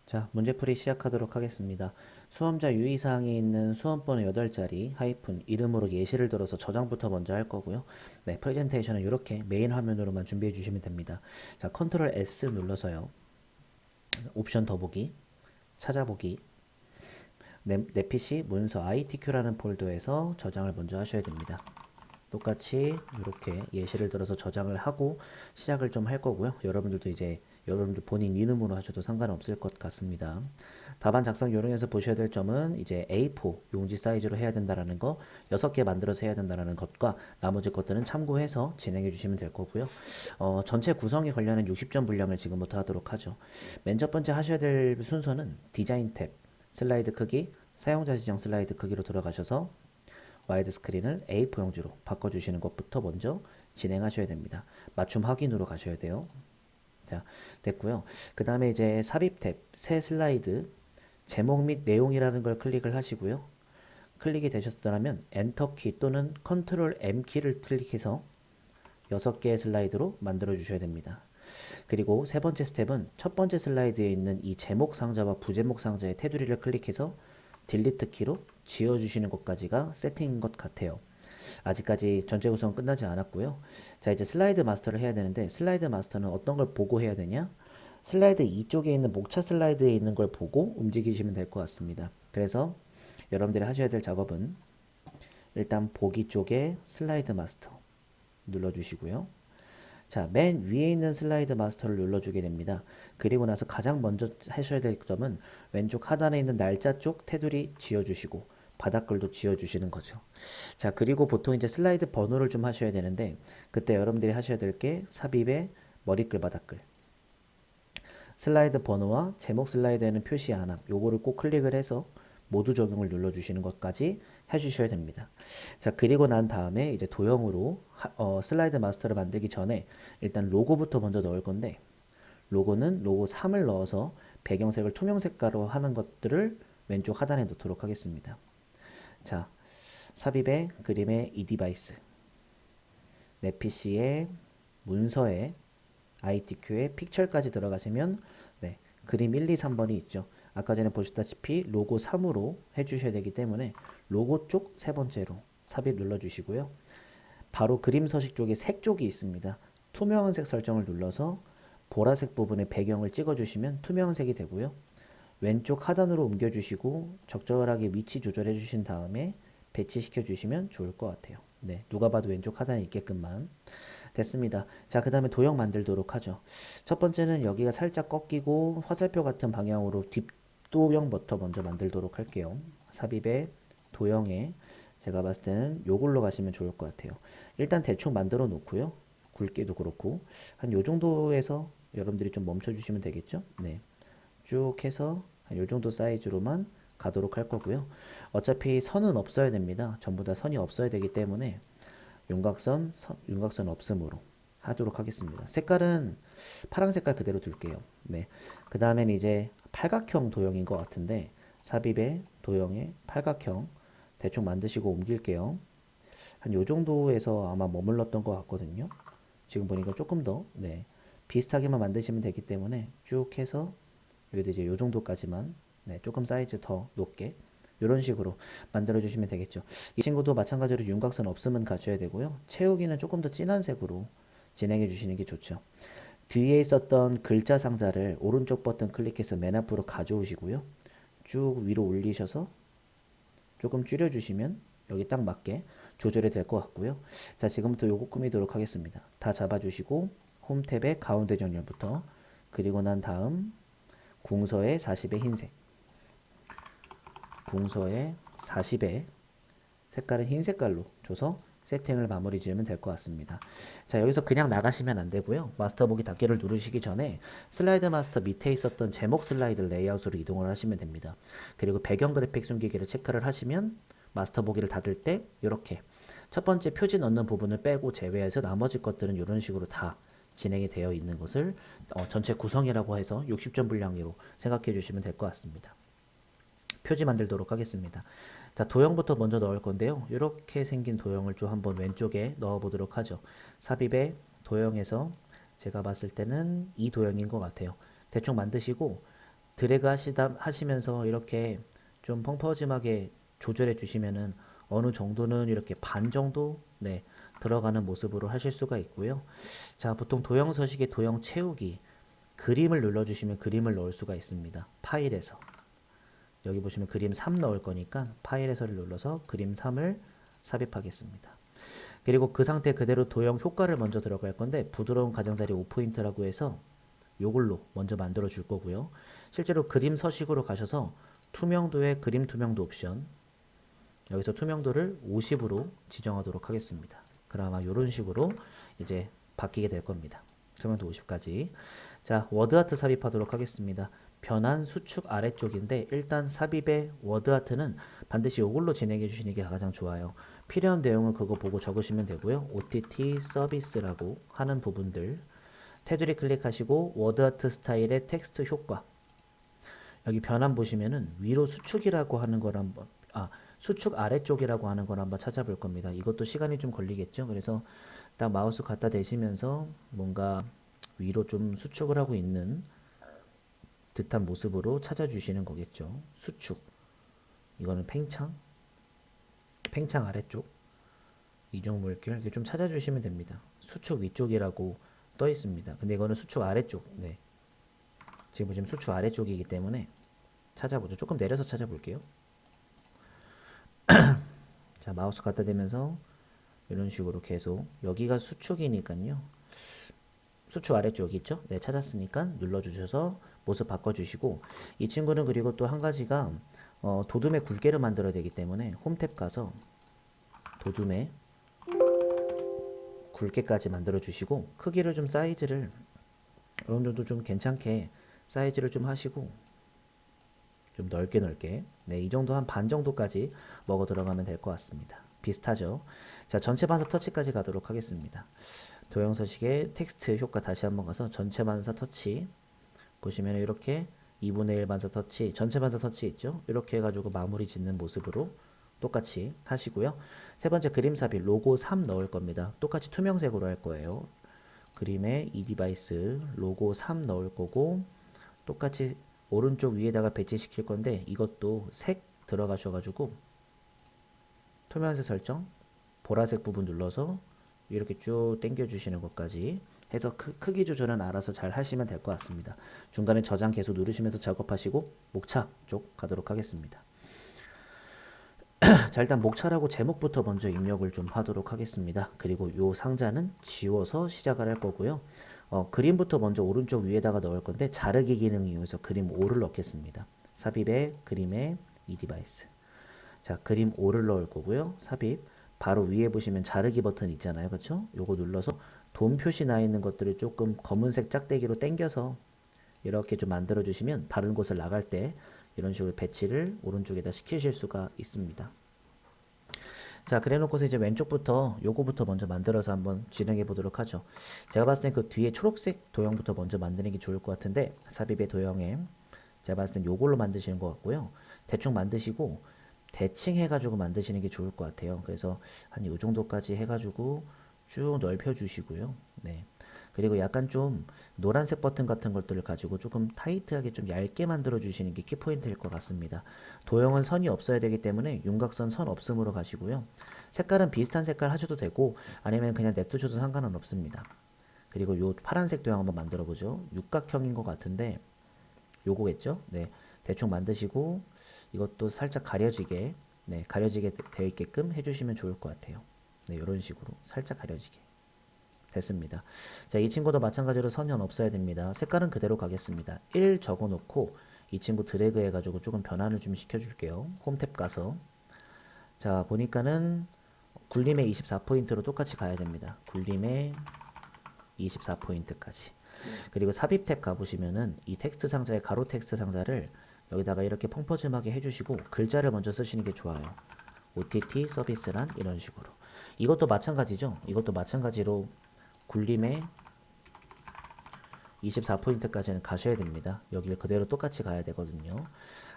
자, 문제풀이 시작하도록 하겠습니다. 수험자 유의사항에 있는 수험번호 8자리 하이픈 이름으로 예시를 들어서 저장부터 먼저 할 거고요. 네, 프레젠테이션은 이렇게 메인 화면으로만 준비해 주시면 됩니다. 자, 컨트롤 S 눌러서요. 옵션 더보기, 찾아보기, 내 PC 문서 ITQ라는 폴더에서 저장을 먼저 하셔야 됩니다. 똑같이 이렇게 예시를 들어서 저장을 하고 시작을 좀 할 거고요. 여러분들도 이제 여러분들 본인 이름으로 하셔도 상관없을 것 같습니다. 답안 작성 요령에서 보셔야 될 점은 이제 A4 용지 사이즈로 해야 된다라는 거 6개 만들어서 해야 된다라는 것과 나머지 것들은 참고해서 진행해 주시면 될 거고요. 전체 구성에 관련한 60점 분량을 지금부터 하도록 하죠. 맨 첫 번째 하셔야 될 순서는 디자인 탭, 슬라이드 크기, 사용자 지정 슬라이드 크기로 들어가셔서 와이드 스크린을 A4 용지로 바꿔주시는 것부터 먼저 진행하셔야 됩니다. 맞춤 확인으로 가셔야 돼요. 자, 됐고요. 그 다음에 이제 삽입 탭, 새 슬라이드, 제목 및 내용이라는 걸 클릭을 하시고요. 클릭이 되셨더라면 엔터키 또는 컨트롤 M키를 클릭해서 6개의 슬라이드로 만들어 주셔야 됩니다. 그리고 세 번째 스텝은 첫 번째 슬라이드에 있는 이 제목 상자와 부제목 상자의 테두리를 클릭해서 딜리트 키로 지워주시는 것까지가 세팅인 것 같아요. 아직까지 전체 구성 끝나지 않았고요. 자, 이제 슬라이드 마스터를 해야 되는데 슬라이드 마스터는 어떤 걸 보고 해야 되냐? 슬라이드 이쪽에 있는 목차 슬라이드에 있는 걸 보고 움직이시면 될 것 같습니다. 그래서 여러분들이 하셔야 될 작업은 일단 보기 쪽에 슬라이드 마스터 눌러주시고요. 자, 맨 위에 있는 슬라이드 마스터를 눌러주게 됩니다. 그리고 나서 가장 먼저 하셔야 될 점은 왼쪽 하단에 있는 날짜 쪽 테두리 지워주시고 바닥글도 지워주시는 거죠. 자, 그리고 보통 이제 슬라이드 번호를 좀 하셔야 되는데 그때 여러분들이 하셔야 될 게 삽입의 머리글 바닥글 슬라이드 번호와 제목 슬라이드에는 표시 안 함. 요거를 꼭 클릭을 해서 모두 적용을 눌러주시는 것까지 해주셔야 됩니다. 자, 그리고 난 다음에 이제 도형으로 슬라이드 마스터를 만들기 전에 일단 로고부터 먼저 넣을 건데 로고는 로고 3을 넣어서 배경색을 투명 색깔로 하는 것들을 왼쪽 하단에 넣도록 하겠습니다. 자, 삽입의 그림의 eDevice, 내 PC의 문서에 ITQ에 픽처까지 들어가시면 네, 그림 1, 2, 3번이 있죠. 아까 전에 보셨다시피 로고 3으로 해주셔야 되기 때문에 로고 쪽 세 번째로 삽입 눌러주시고요. 바로 그림 서식 쪽에 색 쪽이 있습니다. 투명한 색 설정을 눌러서 보라색 부분에 배경을 찍어주시면 투명한 색이 되고요. 왼쪽 하단으로 옮겨주시고 적절하게 위치 조절해 주신 다음에 배치시켜 주시면 좋을 것 같아요. 네, 누가 봐도 왼쪽 하단에 있게끔만. 됐습니다. 자, 그 다음에 도형 만들도록 하죠. 첫 번째는 여기가 살짝 꺾이고 화살표 같은 방향으로 뒷도형부터 먼저 만들도록 할게요. 삽입에 도형에 제가 봤을 때는 요걸로 가시면 좋을 것 같아요. 일단 대충 만들어 놓고요. 굵기도 그렇고 한 요 정도에서 여러분들이 좀 멈춰 주시면 되겠죠? 네. 쭉 해서 한 요 정도 사이즈로만 가도록 할 거고요. 어차피 선은 없어야 됩니다. 전부 다 선이 없어야 되기 때문에 윤곽선 없음으로 하도록 하겠습니다. 색깔은 파란 색깔 그대로 둘게요. 네. 그 다음엔 이제 팔각형 도형인 것 같은데 삽입의 도형의 팔각형 대충 만드시고 옮길게요. 한 요 정도에서 아마 머물렀던 것 같거든요. 지금 보니까 조금 더 네, 비슷하게만 만드시면 되기 때문에 쭉 해서 여기도 이제 요 정도까지만 네, 조금 사이즈 더 높게 이런 식으로 만들어 주시면 되겠죠. 이 친구도 마찬가지로 윤곽선 없음은 가져야 되고요. 채우기는 조금 더 진한 색으로 진행해 주시는 게 좋죠. 뒤에 있었던 글자 상자를 오른쪽 버튼 클릭해서 맨 앞으로 가져오시고요. 쭉 위로 올리셔서 조금 줄여주시면 여기 딱 맞게 조절이 될 것 같고요. 자, 지금부터 요거 꾸미도록 하겠습니다. 다 잡아주시고 홈 탭의 가운데 정렬부터 그리고 난 다음 궁서의 40의 흰색 궁서의 40의 색깔은 흰 색깔로 줘서 세팅을 마무리 지으면 될 것 같습니다. 자, 여기서 그냥 나가시면 안 되고요. 마스터 보기 닫기를 누르시기 전에 슬라이드 마스터 밑에 있었던 제목 슬라이드 레이아웃으로 이동을 하시면 됩니다. 그리고 배경 그래픽 숨기기를 체크를 하시면 마스터 보기를 닫을 때 이렇게 첫 번째 표지 넣는 부분을 빼고 제외해서 나머지 것들은 이런 식으로 다 진행이 되어 있는 것을 전체 구성이라고 해서 60점 분량으로 생각해 주시면 될 것 같습니다. 표지 만들도록 하겠습니다. 자, 도형부터 먼저 넣을 건데요. 이렇게 생긴 도형을 좀 한번 왼쪽에 넣어 보도록 하죠. 삽입의 도형에서 제가 봤을 때는 이 도형인 것 같아요. 대충 만드시고 드래그 하시면서 이렇게 좀 펑퍼짐하게 조절해 주시면은 어느 정도는 이렇게 반 정도 네, 들어가는 모습으로 하실 수가 있고요. 자, 보통 도형 서식의 도형 채우기 그림을 눌러주시면 그림을 넣을 수가 있습니다. 파일에서 여기 보시면 그림 3 넣을 거니까 파일에서를 눌러서 그림 3을 삽입하겠습니다. 그리고 그 상태 그대로 도형 효과를 먼저 들어갈 건데 부드러운 가장자리 5포인트라고 해서 요걸로 먼저 만들어 줄 거고요. 실제로 그림 서식으로 가셔서 투명도의 그림 투명도 옵션 여기서 투명도를 50으로 지정하도록 하겠습니다. 그럼 아마 이런 식으로 이제 바뀌게 될 겁니다. 투명도 50까지. 자, 워드아트 삽입하도록 하겠습니다. 변환 수축 아래쪽인데 일단 삽입의 워드아트는 반드시 이걸로 진행해 주시는 게 가장 좋아요. 필요한 내용은 그거 보고 적으시면 되고요. OTT 서비스라고 하는 부분들 테두리 클릭하시고 워드아트 스타일의 텍스트 효과 여기 변환 보시면은 위로 수축이라고 하는 걸 한번 수축 아래쪽이라고 하는 걸 한번 찾아볼 겁니다. 이것도 시간이 좀 걸리겠죠. 그래서 딱 마우스 갖다 대시면서 뭔가 위로 좀 수축을 하고 있는 듯한 모습으로 찾아주시는 거겠죠. 수축. 이거는 팽창 아래쪽. 이중 물길 이렇게 좀 찾아주시면 됩니다. 수축 위쪽이라고 떠 있습니다. 근데 이거는 수축 아래쪽. 네. 지금 수축 아래쪽이기 때문에 찾아보죠. 조금 내려서 찾아볼게요. 자, 마우스 갖다 대면서 이런 식으로 계속 여기가 수축이니까요. 수축 아래쪽 있죠? 네, 찾았으니까 눌러주셔서 모습 바꿔주시고 이 친구는 그리고 또 한 가지가 도둠의 굵게를 만들어야 되기 때문에 홈탭 가서 도둠의 굵게까지 만들어 주시고 크기를 좀 사이즈를 어느 정도 좀 괜찮게 사이즈를 좀 하시고 좀 넓게 네, 이 정도 한 반 정도까지 먹어 들어가면 될 것 같습니다. 비슷하죠? 자, 전체 반사 터치까지 가도록 하겠습니다. 도형 서식의 텍스트 효과 다시 한번 가서 전체 반사 터치 보시면 이렇게 2분의 1 반사 터치, 전체 반사 터치 있죠? 이렇게 해가지고 마무리 짓는 모습으로 똑같이 하시고요. 세 번째 그림 삽입 로고 3 넣을 겁니다. 똑같이 투명색으로 할 거예요. 그림에 이 디바이스 로고 3 넣을 거고 똑같이 오른쪽 위에다가 배치시킬 건데 이것도 색 들어가셔가지고 투명색 설정 보라색 부분 눌러서 이렇게 쭉 당겨 주시는 것까지 해서 크기 조절은 알아서 잘 하시면 될 것 같습니다. 중간에 저장 계속 누르시면서 작업하시고 목차 쪽 가도록 하겠습니다. 자, 일단 목차라고 제목부터 먼저 입력을 좀 하도록 하겠습니다. 그리고 요 상자는 지워서 시작을 할 거고요. 그림부터 먼저 오른쪽 위에다가 넣을 건데 자르기 기능을 이용해서 그림 5를 넣겠습니다. 삽입에 그림에 이 디바이스. 자, 그림 5를 넣을 거고요. 삽입. 바로 위에 보시면 자르기 버튼 있잖아요. 그렇죠? 요거 눌러서 돔 표시 나 있는 것들을 조금 검은색 짝대기로 당겨서 이렇게 좀 만들어 주시면 다른 곳을 나갈 때 이런 식으로 배치를 오른쪽에다 시키실 수가 있습니다. 자, 그래 놓고서 이제 왼쪽부터 요거부터 먼저 만들어서 한번 진행해 보도록 하죠. 제가 봤을 땐 그 뒤에 초록색 도형부터 먼저 만드는 게 좋을 것 같은데 삽입의 도형에 제가 봤을 땐 요걸로 만드시는 것 같고요. 대충 만드시고 대칭해 가지고 만드시는 게 좋을 것 같아요. 그래서 한 요 정도까지 해 가지고 쭉 넓혀 주시고요. 네. 그리고 약간 좀 노란색 버튼 같은 것들을 가지고 조금 타이트하게 좀 얇게 만들어 주시는 게 키포인트일 것 같습니다. 도형은 선이 없어야 되기 때문에 윤곽선 선 없음으로 가시고요. 색깔은 비슷한 색깔 하셔도 되고 아니면 그냥 냅두셔도 상관은 없습니다. 그리고 요 파란색 도형 한번 만들어 보죠. 육각형인 것 같은데 요거겠죠? 네. 대충 만드시고 이것도 살짝 가려지게 네, 가려지게 되어 있게끔 해주시면 좋을 것 같아요. 네, 이런 식으로 살짝 가려지게 됐습니다. 자, 이 친구도 마찬가지로 선은 없어야 됩니다. 색깔은 그대로 가겠습니다. 1 적어놓고 이 친구 드래그 해가지고 조금 변환을 좀 시켜줄게요. 홈탭 가서 자, 보니까는 굴림의 24포인트로 똑같이 가야 됩니다. 굴림의 24포인트까지. 그리고 삽입 탭 가보시면은 이 텍스트 상자의 가로 텍스트 상자를 여기다가 이렇게 펑퍼짐하게 해주시고 글자를 먼저 쓰시는 게 좋아요. OTT 서비스란 이런 식으로. 이것도 마찬가지죠. 이것도 마찬가지로 굴림의 24포인트까지는 가셔야 됩니다. 여기를 그대로 똑같이 가야 되거든요.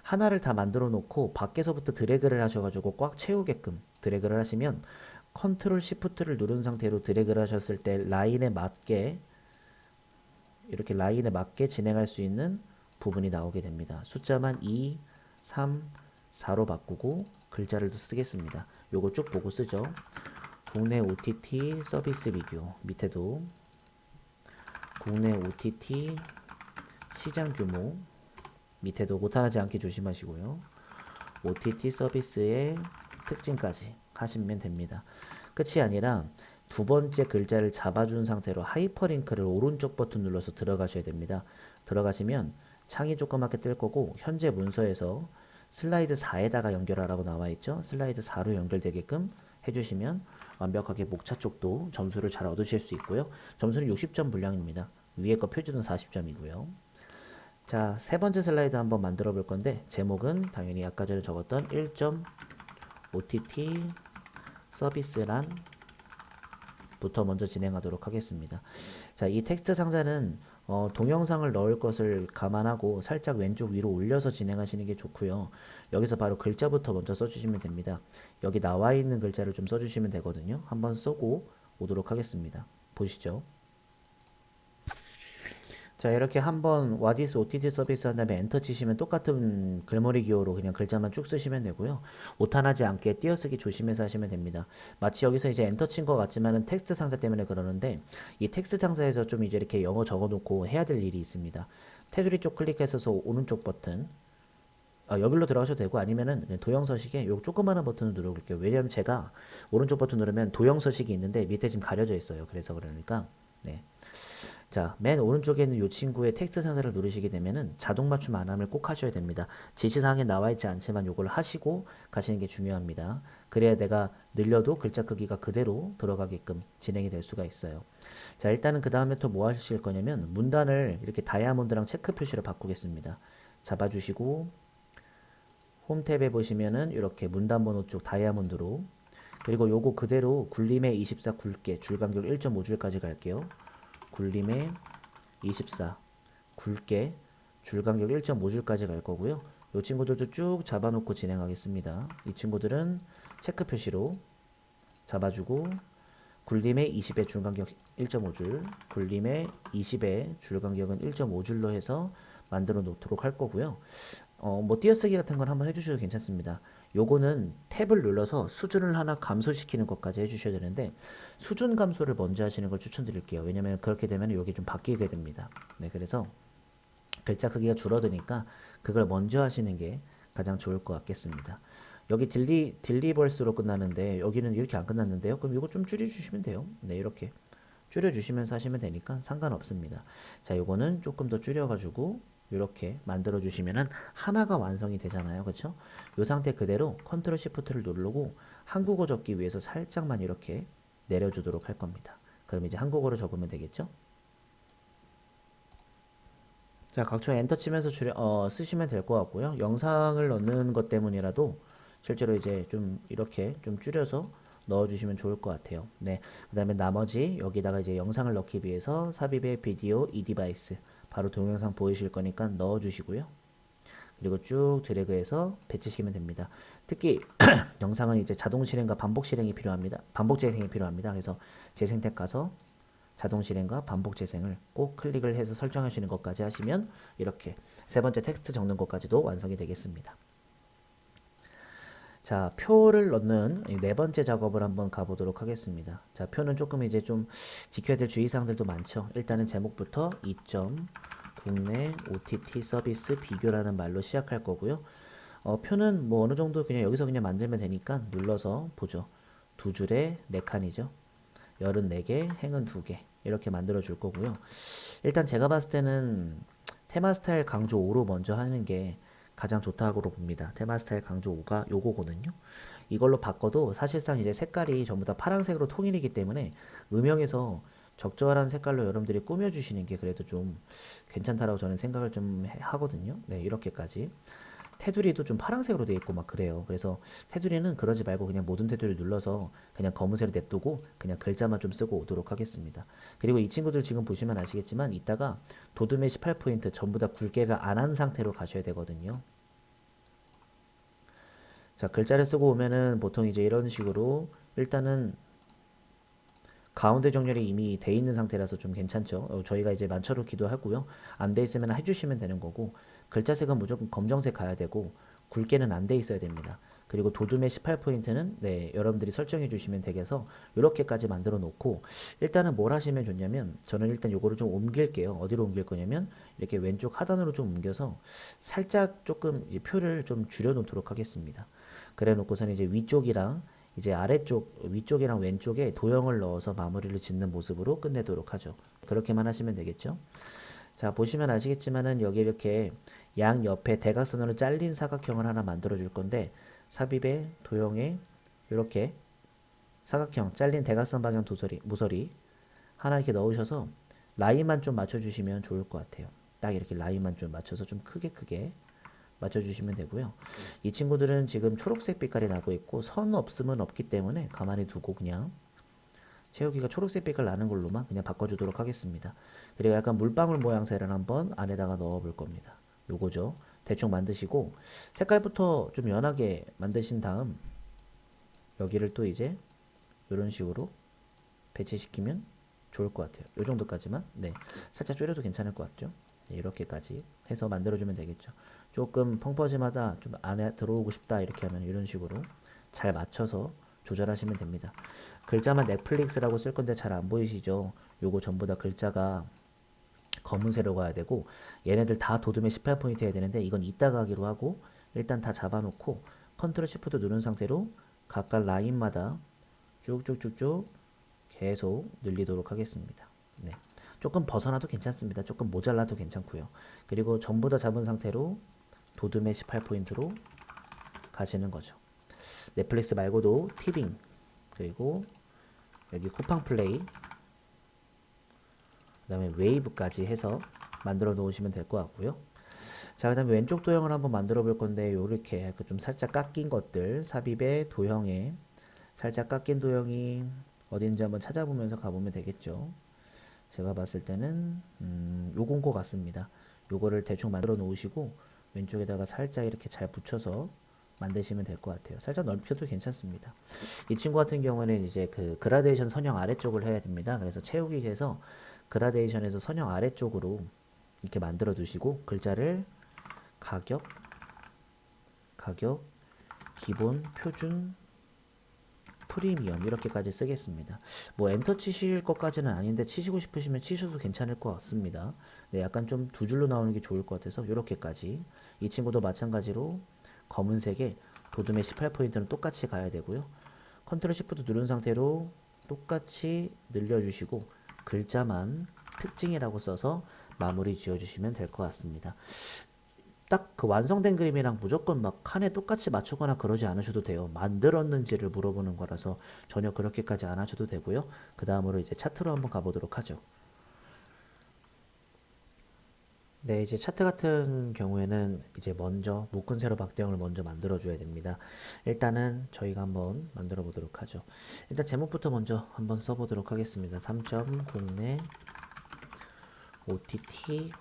하나를 다 만들어 놓고 밖에서부터 드래그를 하셔가지고 꽉 채우게끔 드래그를 하시면 컨트롤 시프트를 누른 상태로 드래그를 하셨을 때 라인에 맞게 이렇게 라인에 맞게 진행할 수 있는 부분이 나오게 됩니다. 숫자만 2, 3, 4로 바꾸고 글자를 쓰겠습니다. 요거 쭉 보고 쓰죠. 국내 OTT 서비스 비교, 밑에도 국내 OTT 시장 규모, 밑에도 오타나지 않게 조심하시고요. OTT 서비스의 특징까지 하시면 됩니다. 끝이 아니라 두 번째 글자를 잡아준 상태로 하이퍼링크를 오른쪽 버튼 눌러서 들어가셔야 됩니다. 들어가시면 창이 조그맣게 뜰 거고 현재 문서에서 슬라이드 4에다가 연결하라고 나와 있죠. 슬라이드 4로 연결되게끔 해주시면 완벽하게 목차 쪽도 점수를 잘 얻으실 수 있고요. 점수는 60점 분량입니다. 위에 거 표준은 40점이고요. 자, 세 번째 슬라이드 한번 만들어 볼 건데 제목은 당연히 아까 전에 적었던 1점 OTT 서비스란 부터 먼저 진행하도록 하겠습니다. 자, 이 텍스트 상자는 동영상을 넣을 것을 감안하고 살짝 왼쪽 위로 올려서 진행하시는 게 좋고요. 여기서 바로 글자부터 먼저 써주시면 됩니다. 여기 나와 있는 글자를 좀 써주시면 되거든요. 한번 쓰고 오도록 하겠습니다. 보시죠. 자, 이렇게 한번 What is OTT 서비스 한 다음에 엔터 치시면 똑같은 글머리 기호로 그냥 글자만 쭉 쓰시면 되고요. 오타나지 않게 띄어쓰기 조심해서 하시면 됩니다. 마치 여기서 이제 엔터 친 것 같지만은 텍스트 상자 때문에 그러는데 이 텍스트 상자에서 좀 이제 이렇게 영어 적어 놓고 해야 될 일이 있습니다. 테두리 쪽 클릭해서 오른쪽 버튼 여기로 들어가셔도 되고 아니면은 도형 서식에 요 조그마한 버튼을 누르볼게요. 왜냐면 제가 오른쪽 버튼 누르면 도형 서식이 있는데 밑에 지금 가려져 있어요. 그래서 그러니까 네. 자, 맨 오른쪽에 있는 이 친구의 텍스트 상자를 누르시게 되면은 자동 맞춤 안함을 꼭 하셔야 됩니다. 지시사항에 나와 있지 않지만 이걸 하시고 가시는 게 중요합니다. 그래야 내가 늘려도 글자 크기가 그대로 들어가게끔 진행이 될 수가 있어요. 자, 일단은 그 다음에 또 뭐 하실 거냐면 문단을 이렇게 다이아몬드랑 체크 표시로 바꾸겠습니다. 잡아주시고 홈 탭에 보시면은 이렇게 문단 번호 쪽 다이아몬드로 그리고 요거 그대로 굴림의 24 굵게 줄간격 1.5줄까지 갈게요. 굴림의 24 굵게 줄간격 1.5줄까지 갈 거고요. 이 친구들도 쭉 잡아놓고 진행하겠습니다. 이 친구들은 체크 표시로 잡아주고 굴림의 20의 줄간격 1.5줄 굴림의 20의 줄간격은 1.5줄로 해서 만들어 놓도록 할 거고요. 뭐 띄어쓰기 같은 건 한번 해주셔도 괜찮습니다. 요거는 탭을 눌러서 수준을 하나 감소시키는 것까지 해주셔야 되는데 수준 감소를 먼저 하시는 걸 추천드릴게요. 왜냐면 그렇게 되면 여기 좀 바뀌게 됩니다. 네, 그래서 글자 크기가 줄어드니까 그걸 먼저 하시는 게 가장 좋을 것 같겠습니다. 여기 딜리버스로 끝나는데 여기는 이렇게 안 끝났는데요. 그럼 이거 좀 줄여주시면 돼요. 네, 이렇게 줄여주시면서 하시면 되니까 상관없습니다. 자, 요거는 조금 더 줄여가지고 이렇게 만들어 주시면은 하나가 완성이 되잖아요. 그렇죠? 이 상태 그대로 컨트롤 시프트를 누르고 한국어 적기 위해서 살짝만 이렇게 내려주도록 할 겁니다. 그럼 이제 한국어로 적으면 되겠죠? 자, 각종 엔터 치면서 쓰시면 될 것 같고요. 영상을 넣는 것 때문이라도 실제로 이제 좀 이렇게 좀 줄여서 넣어주시면 좋을 것 같아요. 네. 그 다음에 나머지 여기다가 이제 영상을 넣기 위해서 삽입의 비디오 이 디바이스 바로 동영상 보이실 거니까 넣어주시고요. 그리고 쭉 드래그해서 배치시키면 됩니다. 특히 영상은 이제 자동 실행과 반복 실행이 필요합니다. 반복 재생이 필요합니다. 그래서 재생 탭 가서 자동 실행과 반복 재생을 꼭 클릭을 해서 설정하시는 것까지 하시면 이렇게 세 번째 텍스트 적는 것까지도 완성이 되겠습니다. 자, 표를 넣는 네 번째 작업을 한번 가보도록 하겠습니다. 자, 표는 조금 이제 좀 지켜야 될 주의사항들도 많죠. 일단은 제목부터 2점 국내 OTT 서비스 비교라는 말로 시작할 거고요. 표는 뭐 어느 정도 그냥 여기서 그냥 만들면 되니까 눌러서 보죠. 두 줄에 네 칸이죠. 열은 4개, 행은 2개 이렇게 만들어 줄 거고요. 일단 제가 봤을 때는 테마 스타일 강조 5로 먼저 하는 게 가장 좋다고 봅니다. 테마 스타일 강조 5가 요거거든요. 이걸로 바꿔도 사실상 이제 색깔이 전부 다 파란색으로 통일이기 때문에 음영에서 적절한 색깔로 여러분들이 꾸며주시는 게 그래도 좀 괜찮다라고 저는 생각을 좀 하거든요. 네, 이렇게까지. 테두리도 좀 파란색으로 되어 있고 막 그래요. 그래서 테두리는 그러지 말고 그냥 모든 테두리를 눌러서 그냥 검은색으로 냅두고 그냥 글자만 좀 쓰고 오도록 하겠습니다. 그리고 이 친구들 지금 보시면 아시겠지만 이따가 도둠의 18포인트 전부 다 굵게가 안 한 상태로 가셔야 되거든요. 자, 글자를 쓰고 오면은 보통 이제 이런 식으로 일단은 가운데 정렬이 이미 돼 있는 상태라서 좀 괜찮죠. 저희가 이제 맞춰놓기도 하고요. 안 돼 있으면 해주시면 되는 거고, 글자색은 무조건 검정색 가야 되고, 굵게는 안 돼 있어야 됩니다. 그리고 도둠의 18포인트는 네, 여러분들이 설정해 주시면 되겠어. 이렇게까지 만들어 놓고, 일단은 뭘 하시면 좋냐면, 저는 일단 요거를 좀 옮길게요. 어디로 옮길 거냐면, 이렇게 왼쪽 하단으로 좀 옮겨서 살짝 조금 이제 표를 좀 줄여 놓도록 하겠습니다. 그래 놓고서는 이제 위쪽이랑 이제 아래쪽, 위쪽이랑 왼쪽에 도형을 넣어서 마무리를 짓는 모습으로 끝내도록 하죠. 그렇게만 하시면 되겠죠. 자, 보시면 아시겠지만은 여기 이렇게 양 옆에 대각선으로 잘린 사각형을 하나 만들어 줄 건데, 삽입에 도형에 이렇게 사각형 잘린 대각선 방향 모서리 하나 이렇게 넣으셔서 라인만 좀 맞춰주시면 좋을 것 같아요. 딱 이렇게 라인만 좀 맞춰서 좀 크게 맞춰주시면 되고요. 이 친구들은 지금 초록색 빛깔이 나고 있고 선 없음은 없기 때문에 가만히 두고 그냥 채우기가 초록색 빛깔 나는 걸로만 그냥 바꿔주도록 하겠습니다. 그리고 약간 물방울 모양새를 한번 안에다가 넣어 볼 겁니다. 요거죠. 대충 만드시고 색깔부터 좀 연하게 만드신 다음 여기를 또 이제 이런 식으로 배치시키면 좋을 것 같아요. 요 정도까지만. 네, 살짝 줄여도 괜찮을 것 같죠. 네, 이렇게까지 해서 만들어주면 되겠죠. 조금 펑퍼짐하다, 좀 안에 들어오고 싶다 이렇게 하면 이런 식으로 잘 맞춰서 조절하시면 됩니다. 글자만 넷플릭스라고 쓸 건데 잘 안 보이시죠? 요거 전부 다 글자가 검은색으로 가야 되고, 얘네들 다 도둠의 18포인트 해야 되는데 이건 이따가 하기로 하고, 일단 다 잡아놓고 컨트롤 시프트 누른 상태로 각각 라인마다 쭉쭉쭉쭉 계속 늘리도록 하겠습니다. 네. 조금 벗어나도 괜찮습니다. 조금 모자라도 괜찮고요. 그리고 전부 다 잡은 상태로 도둠의 18포인트로 가시는 거죠. 넷플릭스 말고도 티빙, 그리고 여기 쿠팡 플레이, 그 다음에 웨이브까지 해서 만들어 놓으시면 될 것 같고요. 자, 그 다음에 왼쪽 도형을 한번 만들어 볼 건데, 요렇게 좀 살짝 깎인 것들, 삽입의 도형에 살짝 깎인 도형이 어딘지 한번 찾아보면서 가보면 되겠죠. 제가 봤을 때는 요건 것 같습니다. 요거를 대충 만들어 놓으시고 왼쪽에다가 살짝 이렇게 잘 붙여서 만드시면 될 것 같아요. 살짝 넓혀도 괜찮습니다. 이 친구 같은 경우는 이제 그 그라데이션 선형 아래쪽을 해야 됩니다. 그래서 채우기에서 그라데이션에서 선형 아래쪽으로 이렇게 만들어 두시고 글자를 가격, 기본, 표준, 프리미엄 이렇게까지 쓰겠습니다. 뭐 엔터 치실 것까지는 아닌데 치시고 싶으시면 치셔도 괜찮을 것 같습니다. 네, 약간 좀 두 줄로 나오는 게 좋을 것 같아서 이렇게까지. 이 친구도 마찬가지로 검은색에 도둠의 18포인트는 똑같이 가야 되고요. 컨트롤 시프트 누른 상태로 똑같이 늘려주시고 글자만 특징이라고 써서 마무리 지어주시면 될 것 같습니다. 딱 그 완성된 그림이랑 무조건 막 칸에 똑같이 맞추거나 그러지 않으셔도 돼요. 만들었는지를 물어보는 거라서 전혀 그렇게까지 안 하셔도 되고요. 그 다음으로 이제 차트로 한번 가보도록 하죠. 네, 이제 차트 같은 경우에는 이제 먼저 묶은 세로 박대형을 먼저 만들어 줘야 됩니다. 일단은 저희가 한번 만들어 보도록 하죠. 일단 제목부터 먼저 한번 써보도록 하겠습니다. 3점 국내 OTT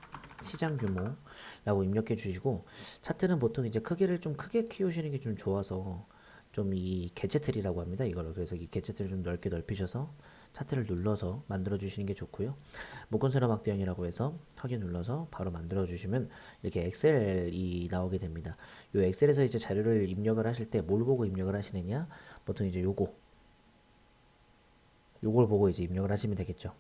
시장 규모라고 입력해 주시고, 차트는 보통 이제 크기를 좀 크게 키우시는 게 좀 좋아서 좀 이 개체 트리라고 합니다. 이걸 그래서 이 개체 트리를 좀 넓게 넓히셔서 차트를 눌러서 만들어 주시는 게 좋고요. 묶은 세로 막대형이라고 해서 확인 눌러서 바로 만들어 주시면 이렇게 엑셀이 나오게 됩니다. 이 엑셀에서 이제 자료를 입력을 하실 때 뭘 보고 입력을 하시느냐? 보통 이제 요걸 보고 이제 입력을 하시면 되겠죠.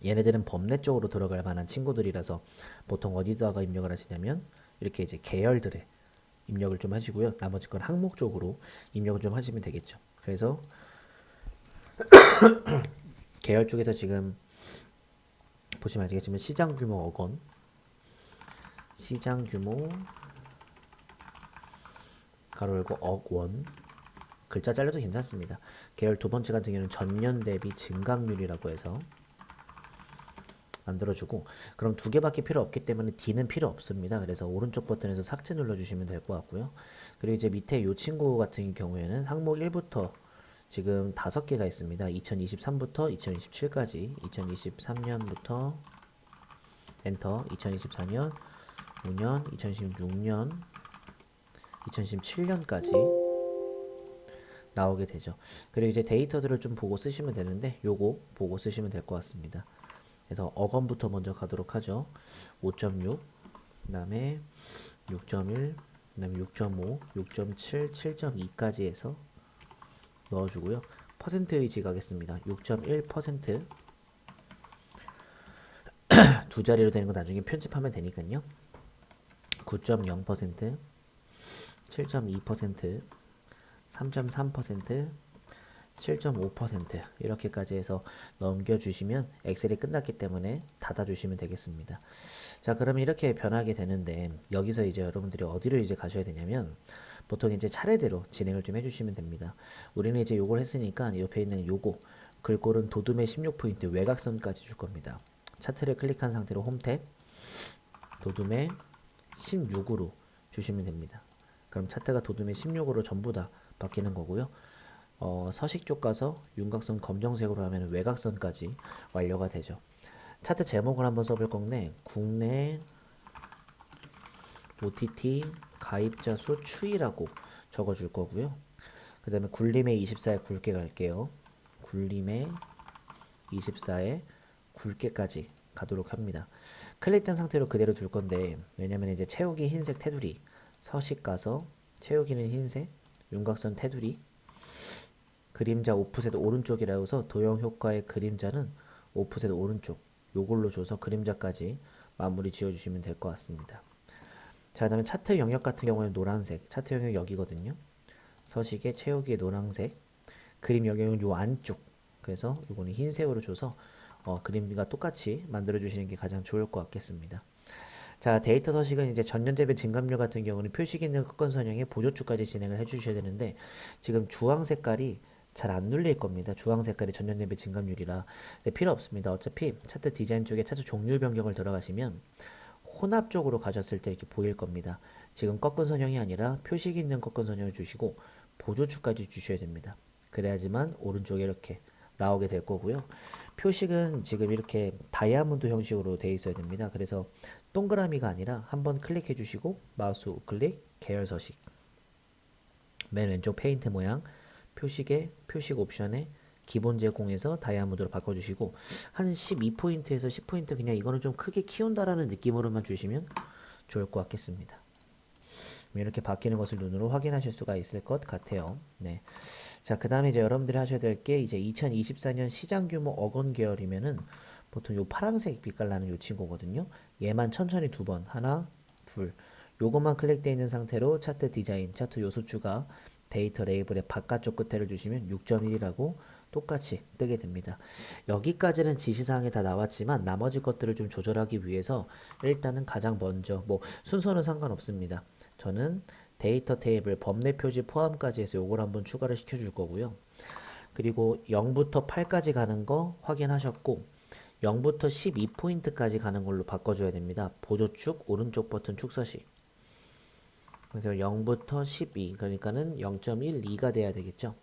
얘네들은 법내 쪽으로 들어갈 만한 친구들이라서 보통 어디다가 입력을 하시냐면 이렇게 이제 계열들에 입력을 좀 하시고요. 나머지 건 항목 쪽으로 입력을 좀 하시면 되겠죠. 그래서 계열 쪽에서 지금 보시면 아시겠지만 시장 규모 억원, 시장 규모 가로 열고 억원, 글자 잘려도 괜찮습니다. 계열 두 번째 같은 경우는 전년 대비 증감률이라고 해서 만들어주고, 그럼 두 개밖에 필요 없기 때문에 D는 필요 없습니다. 그래서 오른쪽 버튼에서 삭제 눌러주시면 될 것 같고요. 그리고 이제 밑에 이 친구 같은 경우에는 항목 1부터 지금 5개가 있습니다. 2023부터 2027까지, 2023년부터 엔터, 2024년, 5년, 2016년, 2017년까지 나오게 되죠. 그리고 이제 데이터들을 좀 보고 쓰시면 되는데 요거 보고 쓰시면 될 것 같습니다. 그래서 어건부터 먼저 가도록 하죠. 5.6, 그 다음에 6.1, 그 다음에 6.5, 6.7, 7.2까지 해서 넣어주고요. 퍼센트이지 가겠습니다. 6.1%, 두 자리로 되는 거 나중에 편집하면 되니까요. 9.0%, 7.2%, 3.3%, 7.5% 이렇게까지 해서 넘겨주시면 엑셀이 끝났기 때문에 닫아주시면 되겠습니다. 자, 그러면 이렇게 변하게 되는데 여기서 이제 여러분들이 어디를 이제 가셔야 되냐면 보통 이제 차례대로 진행을 좀 해주시면 됩니다. 우리는 이제 요걸 했으니까 옆에 있는 요거 글꼴은 도둠의 16포인트 외곽선까지 줄 겁니다. 차트를 클릭한 상태로 홈탭 도둠의 16으로 주시면 됩니다. 그럼 차트가 도둠의 16으로 전부 다 바뀌는 거고요. 서식 쪽 가서 윤곽선 검정색으로 하면 외곽선까지 완료가 되죠. 차트 제목을 한번 써볼 건데 국내 OTT 가입자 수 추이라고 적어줄 거고요. 그 다음에 굴림의 24에 굵게 갈게요. 굴림의 24에 굵게까지 가도록 합니다. 클릭된 상태로 그대로 둘 건데 왜냐면 이제 채우기 흰색 테두리 서식 가서 채우기는 흰색 윤곽선 테두리 그림자 오프셋 오른쪽이라고 해서 도형 효과의 그림자는 오프셋 오른쪽 요걸로 줘서 그림자까지 마무리 지어주시면 될 것 같습니다. 자, 그 다음에 차트 영역 같은 경우는 노란색 차트 영역 여기거든요. 서식의 채우기의 노란색 그림 영역은 요 안쪽 그래서 요거는 흰색으로 줘서 그림과 똑같이 만들어 주시는 게 가장 좋을 것 같겠습니다. 자, 데이터 서식은 이제 전년대비 증감률 같은 경우는 표식 있는 끝건 선형의 보조축까지 진행을 해 주셔야 되는데 지금 주황 색깔이 잘 안 눌릴 겁니다. 주황 색깔이 전년대비 증감률이라 필요 없습니다. 어차피 차트 디자인 쪽에 차트 종류 변경을 들어가시면 혼합 쪽으로 가셨을 때 이렇게 보일 겁니다. 지금 꺾은 선형이 아니라 표식 있는 꺾은 선형을 주시고 보조축까지 주셔야 됩니다. 그래야지만 오른쪽에 이렇게 나오게 될 거고요. 표식은 지금 이렇게 다이아몬드 형식으로 되어 있어야 됩니다. 그래서 동그라미가 아니라 한번 클릭해 주시고 마우스 우클릭 계열 서식 맨 왼쪽 페인트 모양 표식에 표식 옵션에 기본 제공에서 다이아몬드로 바꿔주시고 한 12포인트에서 10포인트 그냥 이거는 좀 크게 키운다라는 느낌으로만 주시면 좋을 것 같겠습니다. 이렇게 바뀌는 것을 눈으로 확인하실 수가 있을 것 같아요. 네. 자, 그 다음에 이제 여러분들이 하셔야 될 게 이제 2024년 시장 규모 억원 계열이면은 보통 요 파란색 빛깔 나는 요 친구거든요. 얘만 천천히 두 번, 하나, 둘. 요것만 클릭되어 있는 상태로 차트 디자인, 차트 요소추가 데이터 레이블의 바깥쪽 끝에를 주시면 6.1이라고 똑같이 뜨게 됩니다. 여기까지는 지시사항에 다 나왔지만 나머지 것들을 좀 조절하기 위해서 일단은 가장 먼저 뭐 순서는 상관없습니다. 저는 데이터 테이블 범례 표지 포함까지 해서 요걸 한번 추가를 시켜줄 거고요. 그리고 0부터 8까지 가는 거 확인하셨고 0부터 12포인트까지 가는 걸로 바꿔줘야 됩니다. 보조축 오른쪽 버튼 축서식 그래서 0부터 12 그러니까는 0.12가 돼야 되겠죠.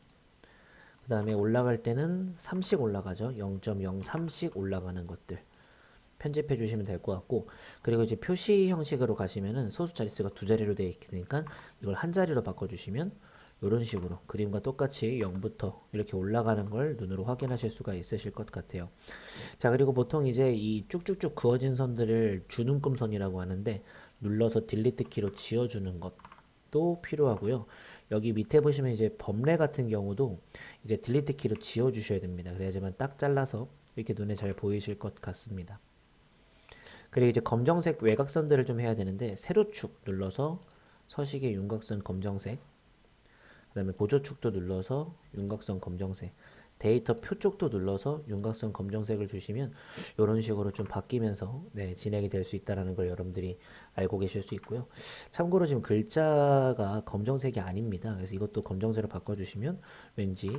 그 다음에 올라갈 때는 3씩 올라가죠. 0.03씩 올라가는 것들 편집해 주시면 될 것 같고 그리고 이제 표시 형식으로 가시면은 소수 자릿수가 두 자리로 되어 있으니까 이걸 한 자리로 바꿔주시면 이런 식으로 그림과 똑같이 0부터 이렇게 올라가는 걸 눈으로 확인하실 수가 있으실 것 같아요. 자, 그리고 보통 이제 이 쭉쭉쭉 그어진 선들을 주눈금선이라고 하는데 눌러서 딜리트 키로 지워주는 것도 필요하고요. 여기 밑에 보시면 이제 범례 같은 경우도 이제 딜리트 키로 지워주셔야 됩니다. 그래야지만 딱 잘라서 이렇게 눈에 잘 보이실 것 같습니다. 그리고 이제 검정색 외곽선들을 좀 해야 되는데 세로축 눌러서 서식의 윤곽선 검정색 그 다음에 보조축도 눌러서 윤곽선 검정색 데이터 표 쪽도 눌러서 윤곽선 검정색을 주시면 이런 식으로 좀 바뀌면서 네, 진행이 될 수 있다는 걸 여러분들이 알고 계실 수 있고요. 참고로 지금 글자가 검정색이 아닙니다. 그래서 이것도 검정색으로 바꿔주시면 왠지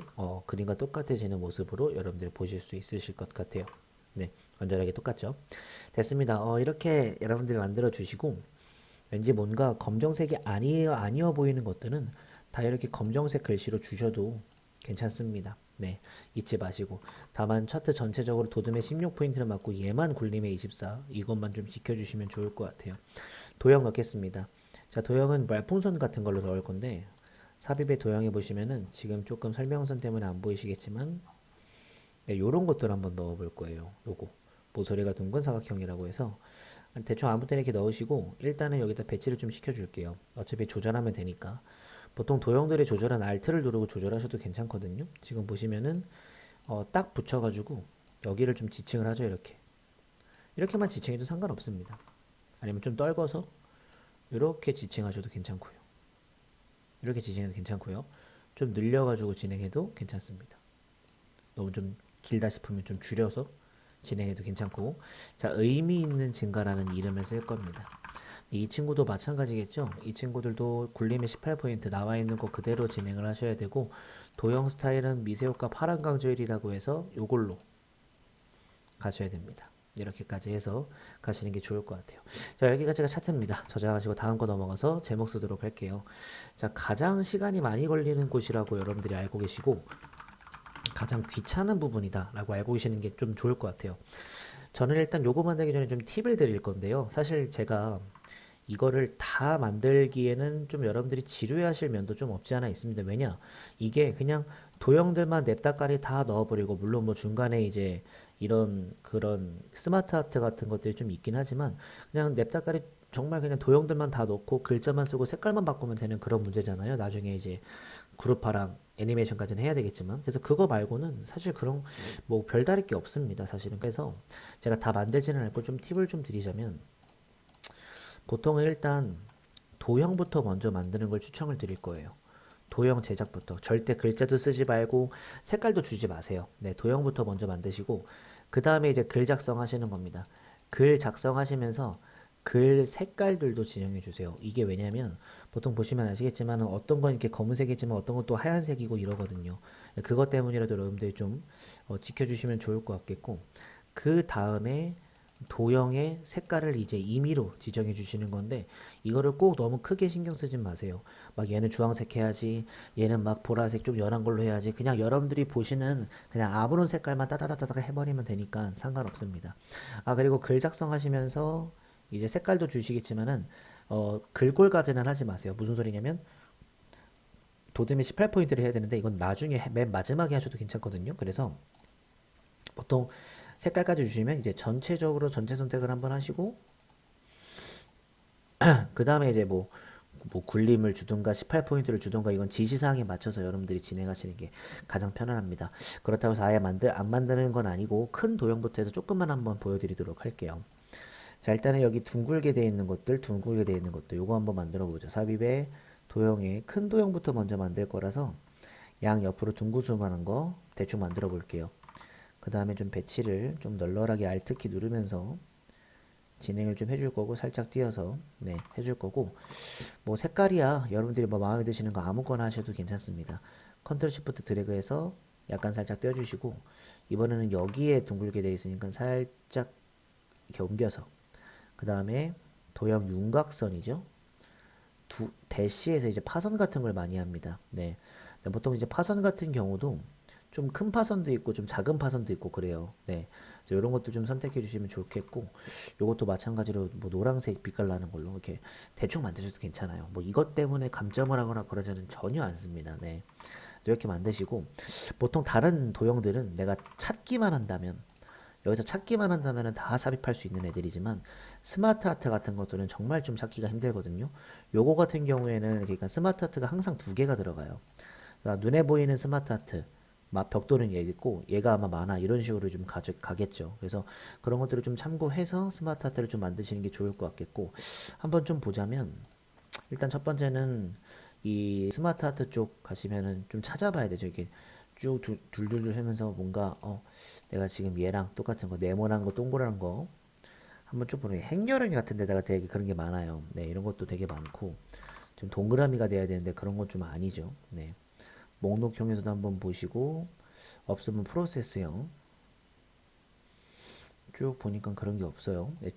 그림과 똑같아지는 모습으로 여러분들이 보실 수 있으실 것 같아요. 네, 완전하게 똑같죠. 됐습니다. 이렇게 여러분들이 만들어 주시고 왠지 뭔가 검정색이 아니어 보이는 것들은 다 이렇게 검정색 글씨로 주셔도 괜찮습니다. 네, 잊지 마시고 다만 차트 전체적으로 도둠의 16포인트를 맞고 얘만 굴림의 24 이것만 좀 지켜주시면 좋을 것 같아요. 도형 넣겠습니다. 자, 도형은 말풍선 같은 걸로 넣을 건데 삽입의 도형에 보시면은 지금 조금 설명선 때문에 안 보이시겠지만 네, 요런 것들 한번 넣어 볼 거예요. 요거 모서리가 둥근 사각형이라고 해서 대충 아무 때나 이렇게 넣으시고 일단은 여기다 배치를 좀 시켜줄게요. 어차피 조절하면 되니까. 보통 도형들의 조절은 Alt를 누르고 조절하셔도 괜찮거든요. 지금 보시면은 딱 붙여가지고 여기를 좀 지칭을 하죠. 이렇게만 지칭해도 상관없습니다. 아니면 좀 떨궈서 이렇게 지칭하셔도 괜찮고요. 이렇게 지칭해도 괜찮고요. 좀 늘려가지고 진행해도 괜찮습니다. 너무 좀 길다 싶으면 좀 줄여서 진행해도 괜찮고. 자, 의미 있는 증가라는 이름을 쓸 겁니다. 이 친구도 마찬가지겠죠. 이 친구들도 굴림의 18포인트 나와 있는 거 그대로 진행을 하셔야 되고, 도형 스타일은 미세효과 파란 강조일이라고 해서 요걸로 가셔야 됩니다. 이렇게까지 해서 가시는 게 좋을 것 같아요. 자, 여기까지가 차트입니다. 저장하시고 다음 거 넘어가서 제목 쓰도록 할게요. 자, 가장 시간이 많이 걸리는 곳이라고 여러분들이 알고 계시고 가장 귀찮은 부분이다 라고 알고 계시는 게 좀 좋을 것 같아요. 저는 일단 요거 만들기 전에 좀 팁을 드릴 건데요. 사실 제가 이거를 다 만들기에는 좀 여러분들이 지루해하실 면도 좀 없지 않아 있습니다. 왜냐? 이게 그냥 도형들만 냅다까리 다 넣어버리고, 물론 뭐 중간에 이제 이런 그런 스마트 아트 같은 것들이 좀 있긴 하지만 그냥 냅다까리 정말 그냥 도형들만 다 넣고 글자만 쓰고 색깔만 바꾸면 되는 그런 문제잖아요. 나중에 이제 그룹화랑 애니메이션까지는 해야 되겠지만, 그래서 그거 말고는 사실 그런 뭐 별다를 게 없습니다. 사실은. 그래서 제가 다 만들지는 않고 좀 팁을 좀 드리자면, 보통은 일단 도형부터 먼저 만드는 걸 추천을 드릴 거예요. 도형 제작부터. 절대 글자도 쓰지 말고 색깔도 주지 마세요. 네, 도형부터 먼저 만드시고 그 다음에 이제 글 작성하시는 겁니다. 글 작성하시면서 글 색깔들도 지정해 주세요. 이게 왜냐면 보통 보시면 아시겠지만 어떤 건 이렇게 검은색이지만 어떤 건 또 하얀색이고 이러거든요. 그것 때문이라도 여러분들이 좀 지켜주시면 좋을 것 같겠고, 그 다음에 도형의 색깔을 이제 임의로 지정해 주시는 건데, 이거를 꼭 너무 크게 신경 쓰지 마세요. 막 얘는 주황색 해야지, 얘는 막 보라색 좀 연한 걸로 해야지. 그냥 여러분들이 보시는 그냥 아무런 색깔만 따다다다다 해버리면 되니까 상관없습니다. 아, 그리고 글 작성하시면서 이제 색깔도 주시겠지만은 글꼴까지는 하지 마세요. 무슨 소리냐면 도듬이 18포인트를 해야 되는데 이건 나중에 맨 마지막에 하셔도 괜찮거든요. 그래서 보통 색깔까지 주시면 이제 전체적으로 전체 선택을 한번 하시고 그 다음에 이제 뭐 굴림을 주든가 18포인트를 주든가, 이건 지시사항에 맞춰서 여러분들이 진행하시는 게 가장 편안합니다. 그렇다고 해서 아예 안 만드는 건 아니고 큰 도형부터 해서 조금만 한번 보여드리도록 할게요. 자, 일단은 여기 둥글게 되어 있는 것들, 요거 한번 만들어 보죠. 삽입에 도형에 큰 도형부터 먼저 만들 거라서 양 옆으로 둥구스름한 거 대충 만들어 볼게요. 그 다음에 좀 배치를 좀 널널하게 Alt키 누르면서 진행을 좀 해줄 거고, 살짝 띄어서 네 해줄 거고, 뭐 색깔이야 여러분들이 뭐 마음에 드시는 거 아무거나 하셔도 괜찮습니다. 컨트롤 시프트 드래그해서 약간 살짝 떼어주시고, 이번에는 여기에 둥글게 되어 있으니까 살짝 이렇게 옮겨서, 그 다음에 도형 윤곽선이죠. 대시에서 이제 파선 같은 걸 많이 합니다. 네. 보통 이제 파선 같은 경우도 좀 큰 파선도 있고 좀 작은 파선도 있고 그래요. 네. 그래서 이런 것도 좀 선택해 주시면 좋겠고, 요것도 마찬가지로 뭐 노란색 빛깔 나는 걸로 이렇게 대충 만드셔도 괜찮아요. 뭐 이것 때문에 감점을 하거나 그러지는 전혀 않습니다. 네. 이렇게 만드시고, 보통 다른 도형들은 내가 찾기만 한다면, 여기서 찾기만 한다면 다 삽입할 수 있는 애들이지만 스마트 아트 같은 것들은 정말 좀 찾기가 힘들거든요. 요거 같은 경우에는 그러니까 스마트 아트가 항상 두 개가 들어가요. 그러니까 눈에 보이는 스마트 아트, 벽돌은 얘 있고 얘가 아마 많아, 이런 식으로 좀 가겠죠. 그래서 그런 것들을 좀 참고해서 스마트 아트를 좀 만드시는 게 좋을 것 같겠고, 한번 좀 보자면 일단 첫 번째는 이 스마트 아트 쪽 가시면은 좀 찾아봐야 되죠. 이게 쭉 둘둘둘 하면서 뭔가 내가 지금 얘랑 똑같은 거, 네모난 거 동그란 거 한번 쭉 보는, 행렬형 같은 데다가 되게 그런 게 많아요. 네, 이런 것도 되게 많고, 좀 동그라미가 돼야 되는데 그런 건 좀 아니죠. 네. 목록형에서도 한번 보시고, 없으면 프로세스형 쭉 보니까 그런 게 없어요. 네,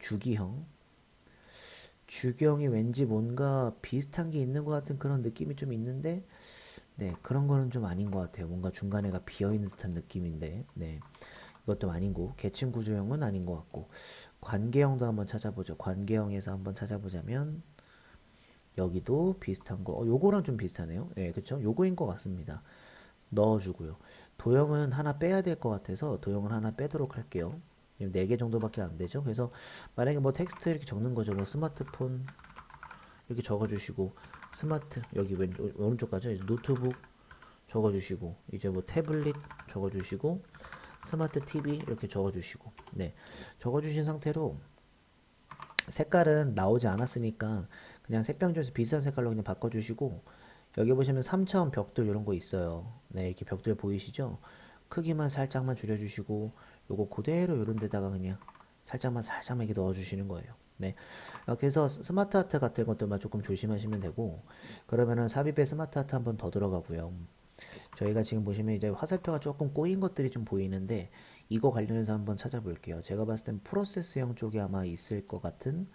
주기형이 왠지 뭔가 비슷한 게 있는 것 같은 그런 느낌이 좀 있는데, 네, 그런 거는 좀 아닌 것 같아요. 뭔가 중간에가 비어있는 듯한 느낌인데, 네, 이것도 아니고, 계층 구조형은 아닌 것 같고, 관계형도 한번 찾아보죠. 관계형에서 한번 찾아보자면 여기도 비슷한 거. 요거랑 좀 비슷하네요. 예, 그쵸? 요거인 것 같습니다. 넣어주고요. 도형은 하나 빼야 될 것 같아서 도형을 하나 빼도록 할게요. 4개 정도밖에 안 되죠. 그래서 만약에 뭐 텍스트 이렇게 적는 거죠. 뭐 스마트폰 이렇게 적어주시고 스마트 여기 오른쪽 가죠. 이제 노트북 적어주시고 이제 뭐 태블릿 적어주시고 스마트 TV 이렇게 적어주시고 네 적어주신 상태로 색깔은 나오지 않았으니까 그냥 색변 중에서 비슷한 색깔로 그냥 바꿔주시고 여기 보시면 3차원 벽돌 이런 거 있어요. 네 이렇게 벽돌 보이시죠? 크기만 살짝만 줄여주시고 요거 그대로 이런 데다가 그냥 살짝만 이렇게 넣어주시는 거예요. 네 이렇게 해서 스마트 아트 같은 것들만 조금 조심하시면 되고 그러면은 삽입에 스마트 아트 한번 더 들어가고요. 저희가 지금 보시면 이제 화살표가 조금 꼬인 것들이 좀 보이는데 이거 관련해서 한번 찾아볼게요. 제가 봤을 땐 프로세스형 쪽에 아마 있을 것 같은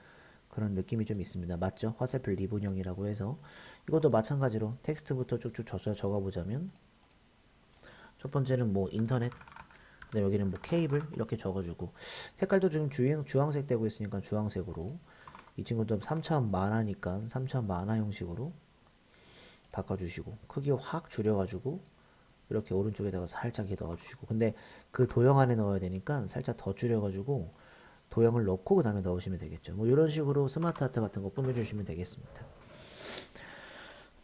그런 느낌이 좀 있습니다. 맞죠? 화살표 리본형이라고 해서 이것도 마찬가지로 텍스트부터 쭉쭉 적어보자면 첫 번째는 뭐 인터넷 그다음에 여기는 뭐 케이블 이렇게 적어주고 색깔도 지금 주황색 되고 있으니까 주황색으로 이 친구도 3차원 만화니까 3차원 만화 형식으로 바꿔주시고 크기 확 줄여가지고 이렇게 오른쪽에다가 살짝 이렇게 넣어주시고 근데 그 도형 안에 넣어야 되니까 살짝 더 줄여가지고 도형을 넣고 그 다음에 넣으시면 되겠죠. 뭐 이런 식으로 스마트 아트 같은 거 꾸며주시면 되겠습니다.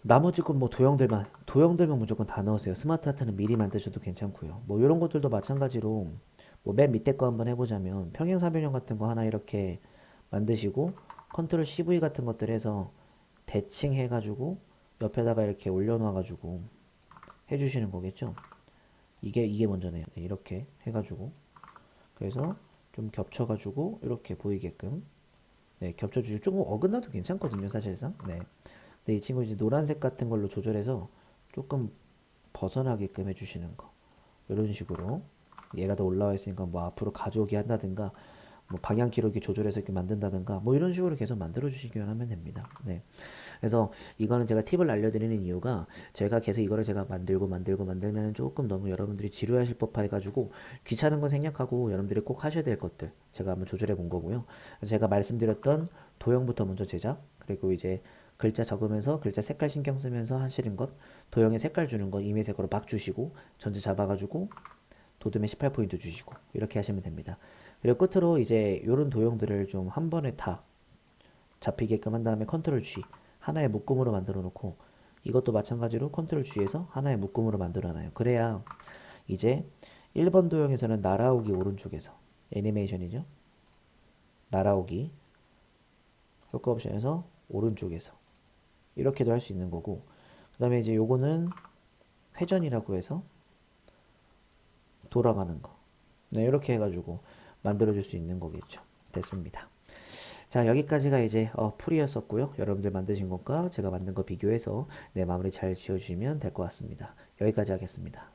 나머지 건뭐 도형들만 무조건 다 넣으세요. 스마트 아트는 미리 만드셔도 괜찮고요. 뭐 이런 것들도 마찬가지로 뭐 맨 밑에 거 한번 해보자면 평행사변형 같은 거 하나 이렇게 만드시고 컨트롤 CV 같은 것들 해서 대칭 해가지고 옆에다가 이렇게 올려놔가지고 해주시는 거겠죠. 이게 먼저네요. 네, 이렇게 해가지고 그래서 좀 겹쳐가지고 이렇게 보이게끔 네, 겹쳐주시고 조금 어긋나도 괜찮거든요, 사실상. 네. 근데 이 친구 이제 노란색 같은 걸로 조절해서 조금 벗어나게끔 해주시는 거. 이런 식으로 얘가 더 올라와 있으니까 뭐 앞으로 가져오게 한다든가 뭐 방향키로 이렇게 조절해서 이렇게 만든다든가 뭐 이런 식으로 계속 만들어 주시기만 하면 됩니다. 네. 그래서 이거는 제가 팁을 알려드리는 이유가 제가 계속 이거를 제가 만들면 조금 너무 여러분들이 지루하실 법해 가지고 귀찮은 건 생략하고 여러분들이 꼭 하셔야 될 것들 제가 한번 조절해 본 거고요. 그래서 제가 말씀드렸던 도형부터 먼저 제작 그리고 이제 글자 적으면서 글자 색깔 신경 쓰면서 하시는 것 도형에 색깔 주는 거 이미색으로 막 주시고 전체 잡아가지고 도듬에 18포인트 주시고 이렇게 하시면 됩니다. 그리고 끝으로 이제 이런 도형들을 좀 한 번에 다 잡히게끔 한 다음에 컨트롤 G 하나의 묶음으로 만들어 놓고 이것도 마찬가지로 컨트롤 G에서 하나의 묶음으로 만들어 놔요. 그래야 이제 1번 도형에서는 날아오기 오른쪽에서 애니메이션이죠. 날아오기 효과 옵션에서 오른쪽에서 이렇게도 할 수 있는 거고 그 다음에 이제 요거는 회전이라고 해서 돌아가는 거 네, 이렇게 해가지고 만들어줄 수 있는 거겠죠. 됐습니다. 자 여기까지가 이제 풀이였었고요. 여러분들 만드신 것과 제가 만든 거 비교해서 네, 마무리 잘 지어주시면 될 것 같습니다. 여기까지 하겠습니다.